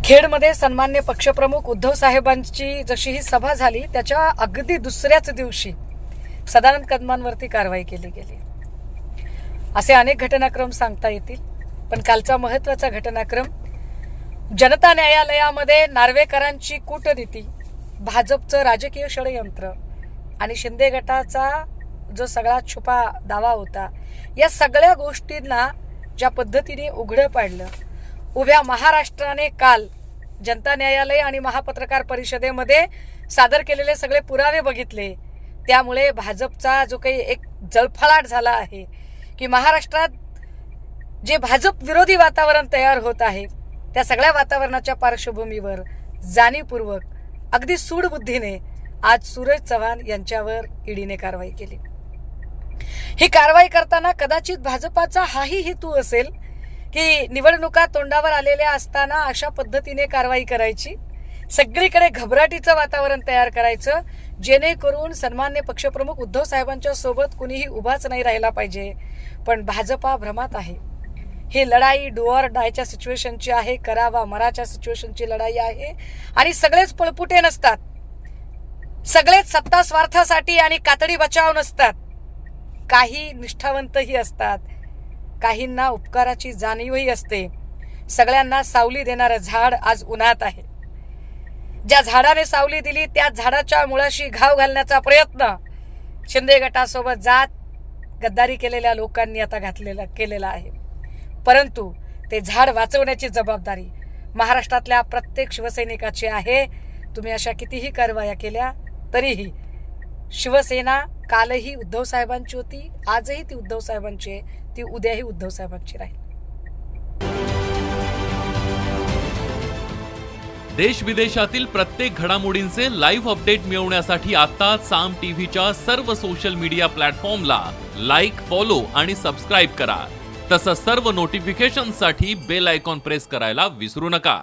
खेडमध्ये सन्मान्य पक्षप्रमुख उद्धव साहेबांची जशी ही सभा झाली त्याच्या अगदी दुसऱ्याच दिवशी सदानंद कदमांवरती कारवाई केली गेली। असे अनेक घटनाक्रम सांगता येतील, पण कालचा महत्त्वाचा घटनाक्रम जनता न्यायालयामध्ये नार्वेकरांची कूटनीती, भाजपचं राजकीय षडयंत्र आणि शिंदे गटाचा जो सगळा छुपा दावा होता, या सगळ्या गोष्टींना ज्या पद्धतीने उघडं पाडलं, उभ्या महाराष्ट्राने काल जनता न्यायालय आणि महापत्रकार परिषदेमध्ये सादर केलेले सगळे पुरावे बघितले। त्यामुळे भाजपचा जो काही एक जळफळाट झाला आहे की महाराष्ट्रात जे भाजप विरोधी वातावरण तयार होत आहे, त्या सगळ्या वातावरणाच्या पार्श्वभूमीवर जाणीवपूर्वक अगदी सूडबुद्धीने आज सूरज चव्हाण यांच्यावर ईडीने कारवाई केली। ही कारवाई करताना कदाचित भाजपाचा हाही हेतू असेल की निवडणुका तोंडावर आलेल्या असताना अशा पद्धतीने कारवाई करायची, सगळीकडे घबराटीचं वातावरण तयार करायचं, जेणेकरून सन्मान्य पक्षप्रमुख उद्धव साहेबांच्या सोबत कुणीही उभाच नाही राहिला पाहिजे। पण भाजपा भ्रमात आहे। ही लढाई डू ऑर डायच्या सिच्युएशनची आहे, करावा मराच्या सिच्युएशनची लढाई आहे आणि सगळेच पळपुटे नसतात, सगळेच सत्ता स्वार्थासाठी आणि कातडी बचाव नसतात, काही निष्ठावंतही असतात, काहींना उपकाराची जाणीवही असते। सगळ्यांना सावली देणारं झाड आज उन्हात आहे। ज्या झाडाने सावली दिली त्या झाडाच्या मुळाशी घाव घालण्याचा प्रयत्न शिंदे गटासोबत जात गद्दारी केलेल्या लोकांनी आता केलेला आहे। परंतु ते झाड वाचवण्याची जबाबदारी महाराष्ट्रातल्या प्रत्येक शिवसैनिकाची आहे। तुम्ही अशा कितीही कारवाया केल्या तरीही शिवसेना कालही उद्धव साहेबांची होती, आजही ती उद्धव साहेबांची आहे, ती उद्याही उद्धव साहेबांची राहील। देश विदेशातील प्रत्येक घडामोडींचे लाईव्ह अपडेट मिळवण्यासाठी आता साम टीव्हीच्या सर्व सोशल मीडिया प्लॅटफॉर्मला लाईक, फॉलो आणि सबस्क्राईब करा। तसंच सर्व नोटिफिकेशनसाठी बेल आयकॉन प्रेस करायला विसरू नका।